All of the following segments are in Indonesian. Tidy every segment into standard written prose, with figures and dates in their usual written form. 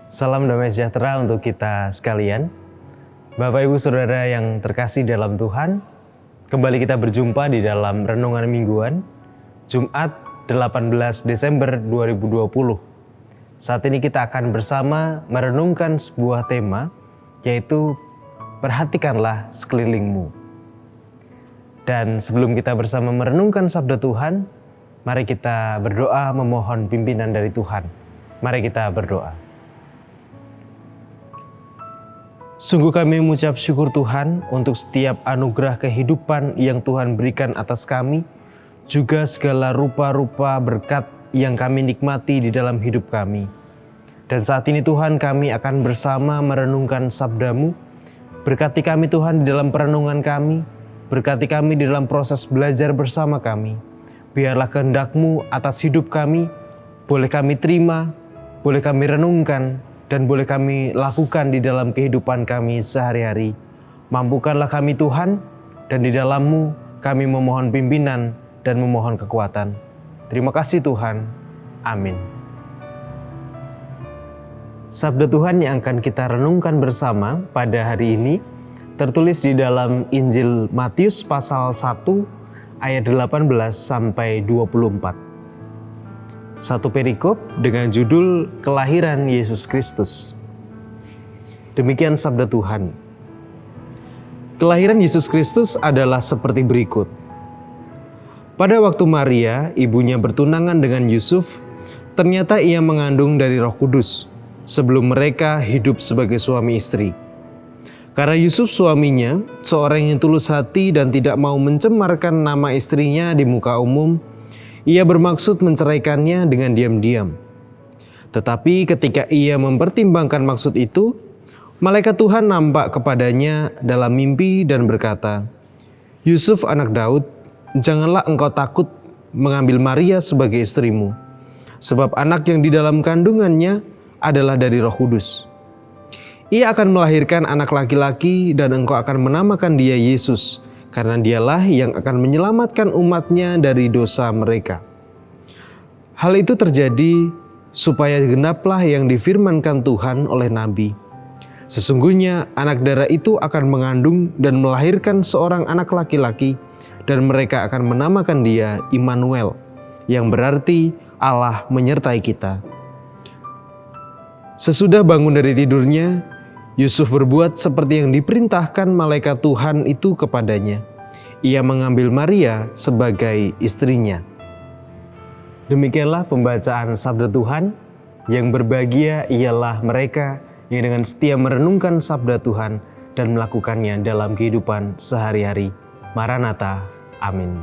Salam damai sejahtera untuk kita sekalian. Bapak Ibu Saudara yang terkasih dalam Tuhan, kembali kita berjumpa di dalam Renungan Mingguan, Jumat 18 Desember 2020. Saat ini kita akan bersama merenungkan sebuah tema, yaitu perhatikanlah sekelilingmu. Dan sebelum kita bersama merenungkan sabda Tuhan, mari kita berdoa memohon pimpinan dari Tuhan. Mari kita berdoa. Sungguh kami mengucap syukur Tuhan untuk setiap anugerah kehidupan yang Tuhan berikan atas kami, juga segala rupa-rupa berkat yang kami nikmati di dalam hidup kami. Dan saat ini Tuhan, kami akan bersama merenungkan sabda-Mu. Berkati kami Tuhan di dalam perenungan kami, berkati kami di dalam proses belajar bersama kami. Biarlah kehendak-Mu atas hidup kami, boleh kami terima, boleh kami renungkan, dan boleh kami lakukan di dalam kehidupan kami sehari-hari. Mampukanlah kami Tuhan, dan di dalam-Mu kami memohon pimpinan dan memohon kekuatan. Terima kasih Tuhan. Amin. Sabda Tuhan yang akan kita renungkan bersama pada hari ini tertulis di dalam Injil Matius pasal 1 ayat 18 sampai 24. Satu perikop dengan judul Kelahiran Yesus Kristus. Demikian sabda Tuhan. Kelahiran Yesus Kristus adalah seperti berikut. Pada waktu Maria, ibunya bertunangan dengan Yusuf, ternyata ia mengandung dari Roh Kudus sebelum mereka hidup sebagai suami istri. Karena Yusuf suaminya, seorang yang tulus hati dan tidak mau mencemarkan nama istrinya di muka umum, ia bermaksud menceraikannya dengan diam-diam. Tetapi ketika ia mempertimbangkan maksud itu, malaikat Tuhan nampak kepadanya dalam mimpi dan berkata, "Yusuf anak Daud, janganlah engkau takut mengambil Maria sebagai istrimu, sebab anak yang di dalam kandungannya adalah dari Roh Kudus. Ia akan melahirkan anak laki-laki dan engkau akan menamakan dia Yesus, karena dialah yang akan menyelamatkan umatnya dari dosa mereka." Hal itu terjadi supaya genaplah yang difirmankan Tuhan oleh Nabi. Sesungguhnya anak darah itu akan mengandung dan melahirkan seorang anak laki-laki, dan mereka akan menamakan dia Immanuel, yang berarti Allah menyertai kita. Sesudah bangun dari tidurnya, Yusuf berbuat seperti yang diperintahkan malaikat Tuhan itu kepadanya. Ia mengambil Maria sebagai istrinya. Demikianlah pembacaan sabda Tuhan. Yang berbahagia ialah mereka yang dengan setia merenungkan sabda Tuhan dan melakukannya dalam kehidupan sehari-hari. Maranatha. Amin.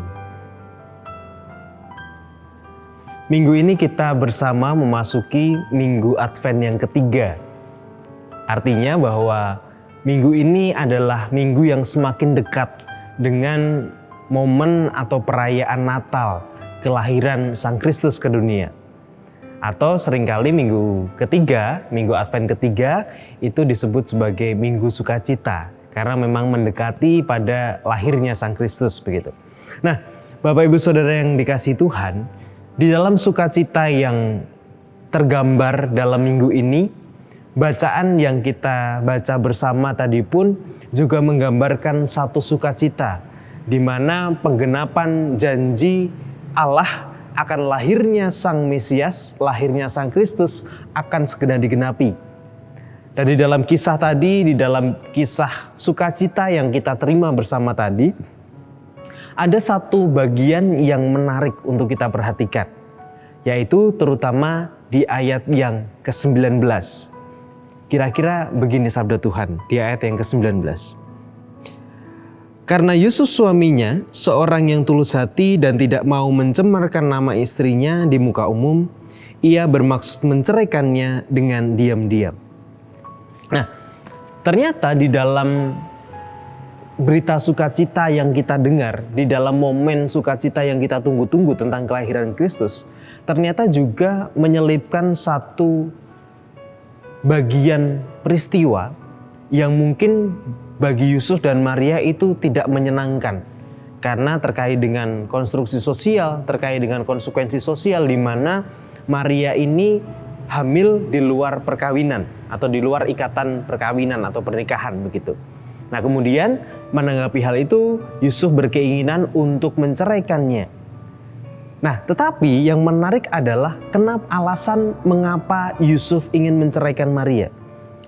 Minggu ini kita bersama memasuki Minggu Advent yang ketiga. Artinya bahwa minggu ini adalah minggu yang semakin dekat dengan momen atau perayaan Natal, kelahiran Sang Kristus ke dunia. Atau seringkali minggu ketiga, Minggu Advent ketiga itu disebut sebagai Minggu Sukacita, karena memang mendekati pada lahirnya Sang Kristus begitu. Nah, Bapak Ibu Saudara yang dikasihi Tuhan, di dalam sukacita yang tergambar dalam minggu ini, bacaan yang kita baca bersama tadi pun juga menggambarkan satu sukacita, di mana penggenapan janji Allah akan lahirnya Sang Mesias, lahirnya Sang Kristus akan segera digenapi. Dan di dalam kisah tadi, di dalam kisah sukacita yang kita terima bersama tadi, ada satu bagian yang menarik untuk kita perhatikan, yaitu terutama di ayat yang ke-19. Kira-kira begini sabda Tuhan di ayat yang ke-19. Karena Yusuf suaminya, seorang yang tulus hati dan tidak mau mencemarkan nama istrinya di muka umum, ia bermaksud menceraikannya dengan diam-diam. Nah, ternyata di dalam berita sukacita yang kita dengar, di dalam momen sukacita yang kita tunggu-tunggu tentang kelahiran Kristus, ternyata juga menyelipkan satu bagian peristiwa yang mungkin bagi Yusuf dan Maria itu tidak menyenangkan. Karena terkait dengan konstruksi sosial, terkait dengan konsekuensi sosial, di mana Maria ini hamil di luar perkawinan atau di luar ikatan perkawinan atau pernikahan begitu. Nah, kemudian menanggapi hal itu, Yusuf berkeinginan untuk menceraikannya. Nah, tetapi yang menarik adalah kenapa alasan mengapa Yusuf ingin menceraikan Maria.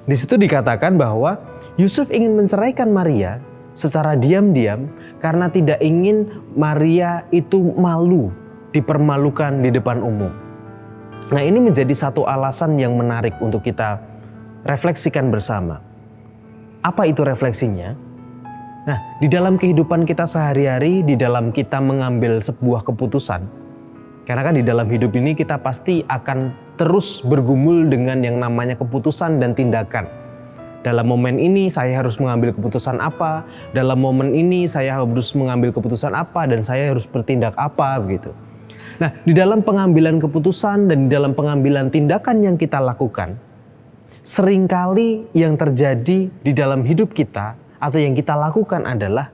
Di situ dikatakan bahwa Yusuf ingin menceraikan Maria secara diam-diam karena tidak ingin Maria itu malu, dipermalukan di depan umum. Nah, ini menjadi satu alasan yang menarik untuk kita refleksikan bersama. Apa itu refleksinya? Nah, di dalam kehidupan kita sehari-hari, di dalam kita mengambil sebuah keputusan, karena kan di dalam hidup ini kita pasti akan terus bergumul dengan yang namanya keputusan dan tindakan. Dalam momen ini saya harus mengambil keputusan apa, dalam momen ini saya harus mengambil keputusan apa, dan saya harus bertindak apa begitu. Nah, di dalam pengambilan keputusan dan di dalam pengambilan tindakan yang kita lakukan, seringkali yang terjadi di dalam hidup kita atau yang kita lakukan adalah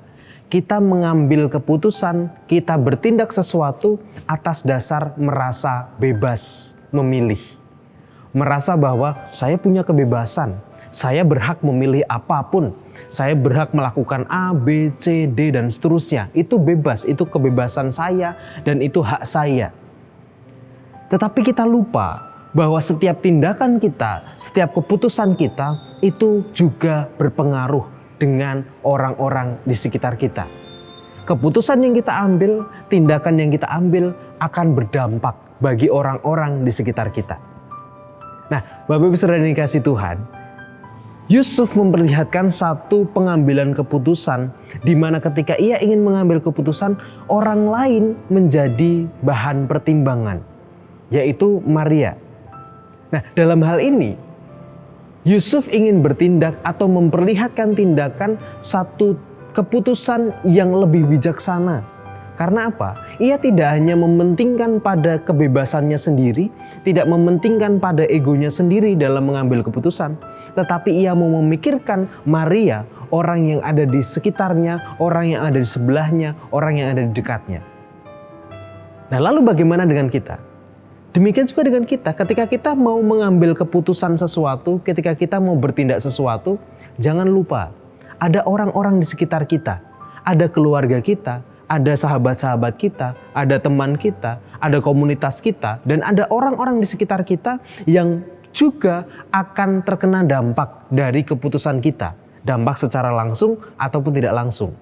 kita mengambil keputusan, kita bertindak sesuatu atas dasar merasa bebas memilih. Merasa bahwa saya punya kebebasan, saya berhak memilih apapun, saya berhak melakukan A, B, C, D, dan seterusnya. Itu bebas, itu kebebasan saya dan itu hak saya. Tetapi kita lupa bahwa setiap tindakan kita, setiap keputusan kita itu juga berpengaruh dengan orang-orang di sekitar kita. Keputusan yang kita ambil, tindakan yang kita ambil akan berdampak bagi orang-orang di sekitar kita. Nah, Bapak Ibu Saudara yang dikasihi Tuhan, Yusuf memperlihatkan satu pengambilan keputusan di mana ketika ia ingin mengambil keputusan, orang lain menjadi bahan pertimbangan, yaitu Maria. Nah, dalam hal ini, Yusuf ingin bertindak atau memperlihatkan tindakan satu keputusan yang lebih bijaksana. Karena apa? Ia tidak hanya mementingkan pada kebebasannya sendiri, tidak mementingkan pada egonya sendiri dalam mengambil keputusan, tetapi ia mau memikirkan Maria, orang yang ada di sekitarnya, orang yang ada di sebelahnya, orang yang ada di dekatnya. Nah, lalu bagaimana dengan kita? Demikian juga dengan kita, ketika kita mau mengambil keputusan sesuatu, ketika kita mau bertindak sesuatu, jangan lupa ada orang-orang di sekitar kita, ada keluarga kita, ada sahabat-sahabat kita, ada teman kita, ada komunitas kita, dan ada orang-orang di sekitar kita yang juga akan terkena dampak dari keputusan kita, dampak secara langsung ataupun tidak langsung.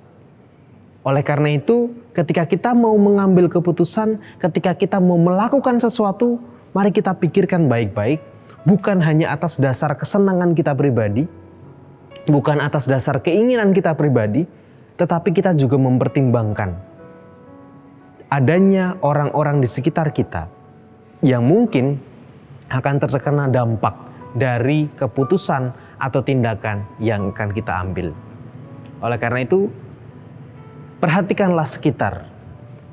Oleh karena itu, ketika kita mau mengambil keputusan, ketika kita mau melakukan sesuatu, mari kita pikirkan baik-baik, bukan hanya atas dasar kesenangan kita pribadi, bukan atas dasar keinginan kita pribadi, tetapi kita juga mempertimbangkan adanya orang-orang di sekitar kita yang mungkin akan terkena dampak dari keputusan atau tindakan yang akan kita ambil. Oleh karena itu, perhatikanlah sekitar,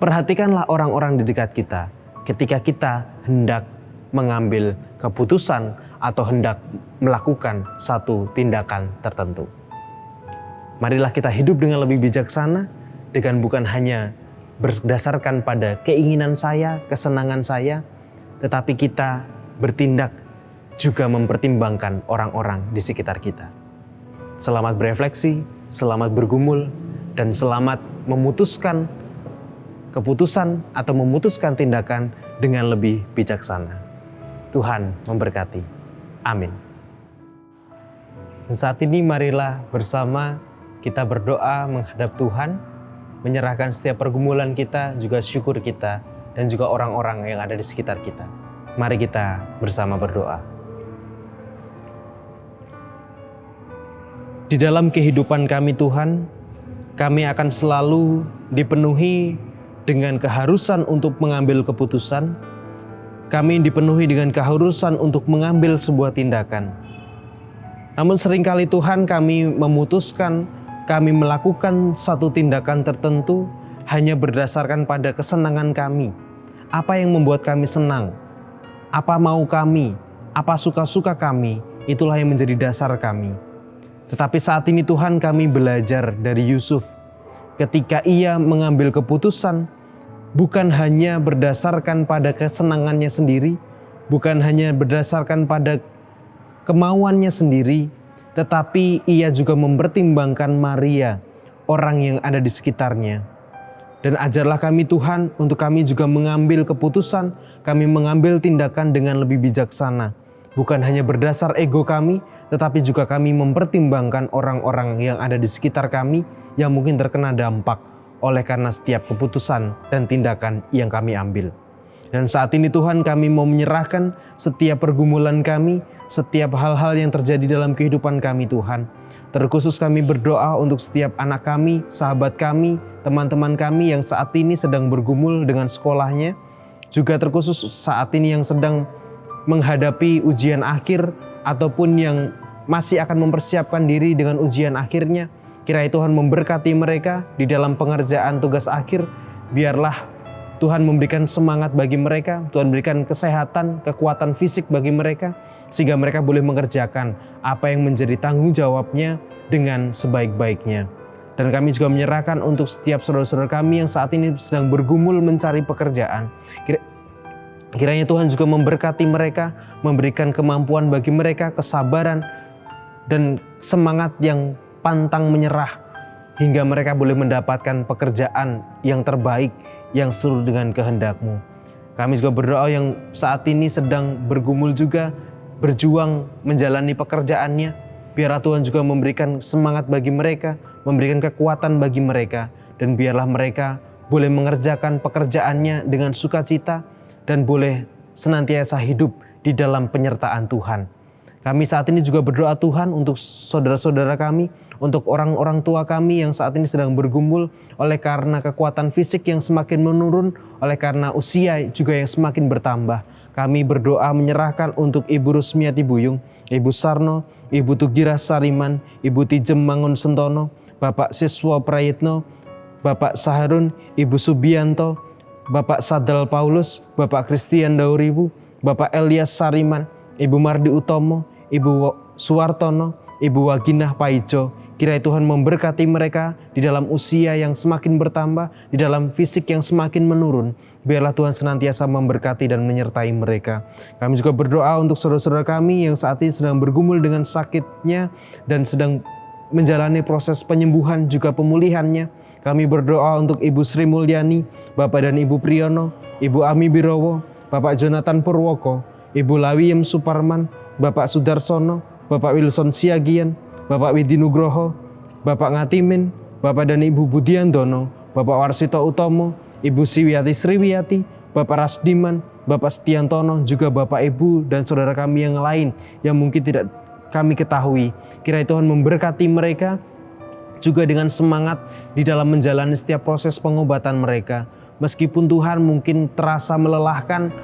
perhatikanlah orang-orang di dekat kita ketika kita hendak mengambil keputusan atau hendak melakukan satu tindakan tertentu. Marilah kita hidup dengan lebih bijaksana, dengan bukan hanya berdasarkan pada keinginan saya, kesenangan saya, tetapi kita bertindak juga mempertimbangkan orang-orang di sekitar kita. Selamat berefleksi, selamat bergumul, dan selamat memutuskan keputusan atau memutuskan tindakan dengan lebih bijaksana. Tuhan memberkati. Amin. Dan saat ini marilah bersama kita berdoa menghadap Tuhan, menyerahkan setiap pergumulan kita, juga syukur kita, dan juga orang-orang yang ada di sekitar kita. Mari kita bersama berdoa. Di dalam kehidupan kami Tuhan, kami akan selalu dipenuhi dengan keharusan untuk mengambil keputusan. Kami dipenuhi dengan keharusan untuk mengambil sebuah tindakan. Namun seringkali Tuhan kami memutuskan, kami melakukan satu tindakan tertentu hanya berdasarkan pada kesenangan kami. Apa yang membuat kami senang, apa mau kami, apa suka-suka kami, itulah yang menjadi dasar kami. Tetapi saat ini Tuhan kami belajar dari Yusuf ketika ia mengambil keputusan bukan hanya berdasarkan pada kesenangannya sendiri, bukan hanya berdasarkan pada kemauannya sendiri, tetapi ia juga mempertimbangkan Maria, orang yang ada di sekitarnya. Dan ajarlah kami Tuhan untuk kami juga mengambil keputusan, kami mengambil tindakan dengan lebih bijaksana. Bukan hanya berdasar ego kami, tetapi juga kami mempertimbangkan orang-orang yang ada di sekitar kami yang mungkin terkena dampak oleh karena setiap keputusan dan tindakan yang kami ambil. Dan saat ini Tuhan, kami mau menyerahkan setiap pergumulan kami, setiap hal-hal yang terjadi dalam kehidupan kami Tuhan. Terkhusus kami berdoa untuk setiap anak kami, sahabat kami, teman-teman kami yang saat ini sedang bergumul dengan sekolahnya. Juga terkhusus saat ini yang sedang menghadapi ujian akhir ataupun yang masih akan mempersiapkan diri dengan ujian akhirnya. Kiranya Tuhan memberkati mereka di dalam pengerjaan tugas akhir. Biarlah Tuhan memberikan semangat bagi mereka, Tuhan berikan kesehatan, kekuatan fisik bagi mereka, sehingga mereka boleh mengerjakan apa yang menjadi tanggung jawabnya dengan sebaik-baiknya. Dan kami juga menyerahkan untuk setiap saudara-saudara kami yang saat ini sedang bergumul mencari pekerjaan. Kiranya Tuhan juga memberkati mereka, memberikan kemampuan bagi mereka, kesabaran, dan semangat yang pantang menyerah, hingga mereka boleh mendapatkan pekerjaan yang terbaik, yang sesuai dengan kehendak-Mu. Kami juga berdoa yang saat ini sedang bergumul juga, berjuang menjalani pekerjaannya. Biarlah Tuhan juga memberikan semangat bagi mereka, memberikan kekuatan bagi mereka. Dan biarlah mereka boleh mengerjakan pekerjaannya dengan sukacita dan boleh senantiasa hidup di dalam penyertaan Tuhan. Kami saat ini juga berdoa Tuhan untuk saudara-saudara kami, untuk orang-orang tua kami yang saat ini sedang bergumul oleh karena kekuatan fisik yang semakin menurun, oleh karena usia juga yang semakin bertambah. Kami berdoa menyerahkan untuk Ibu Rusmiati Buyung, Ibu Sarno, Ibu Tugira Sariman, Ibu Tijem Mangun Sentono, Bapak Siswo Prayitno, Bapak Saharun, Ibu Subianto, Bapak Sadal Paulus, Bapak Christian Dauribu, Bapak Elias Sariman, Ibu Mardi Utomo, Ibu Suwartono, Ibu Waginah Paijo. Kiranya Tuhan memberkati mereka di dalam usia yang semakin bertambah, di dalam fisik yang semakin menurun. Biarlah Tuhan senantiasa memberkati dan menyertai mereka. Kami juga berdoa untuk saudara-saudara kami yang saat ini sedang bergumul dengan sakitnya dan sedang menjalani proses penyembuhan juga pemulihannya. Kami berdoa untuk Ibu Sri Mulyani, Bapak dan Ibu Priyono, Ibu Ami Birowo, Bapak Jonathan Purwoko, Ibu Lawiem Suparman, Bapak Sudarsono, Bapak Wilson Siagian, Bapak Widi Nugroho, Bapak Ngatimin, Bapak dan Ibu Budiandono, Bapak Warsito Utomo, Ibu Siwiati Sriwiati, Bapak Rasdiman, Bapak Setiantono, juga Bapak Ibu dan saudara kami yang lain yang mungkin tidak kami ketahui. Kiranya Tuhan memberkati mereka juga dengan semangat di dalam menjalani setiap proses pengobatan mereka. Meskipun Tuhan mungkin terasa melelahkan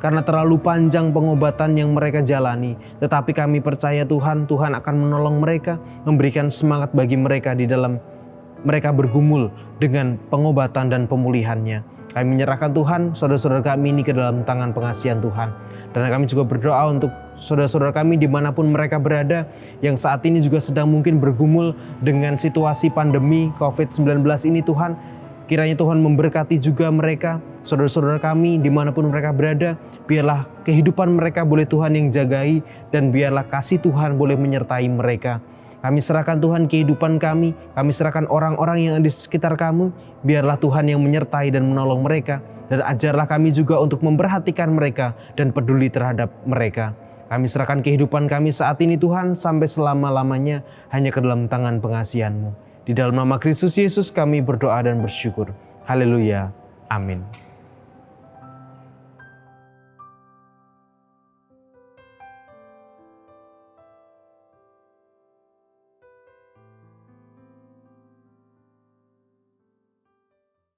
karena terlalu panjang pengobatan yang mereka jalani, tetapi kami percaya Tuhan akan menolong mereka, memberikan semangat bagi mereka di dalam mereka bergumul dengan pengobatan dan pemulihannya. Kami menyerahkan Tuhan, saudara-saudara kami ini ke dalam tangan pengasihan Tuhan. Dan kami juga berdoa untuk saudara-saudara kami dimanapun mereka berada, yang saat ini juga sedang mungkin bergumul dengan situasi pandemi COVID-19 ini Tuhan. Kiranya Tuhan memberkati juga mereka, saudara-saudara kami dimanapun mereka berada. Biarlah kehidupan mereka boleh Tuhan yang jagai, dan biarlah kasih Tuhan boleh menyertai mereka. Kami serahkan Tuhan kehidupan kami serahkan orang-orang yang ada di sekitar kami. Biarlah Tuhan yang menyertai dan menolong mereka. Dan ajarlah kami juga untuk memperhatikan mereka dan peduli terhadap mereka. Kami serahkan kehidupan kami saat ini Tuhan sampai selama-lamanya hanya ke dalam tangan pengasihan-Mu. Di dalam nama Kristus Yesus kami berdoa dan bersyukur. Haleluya. Amin.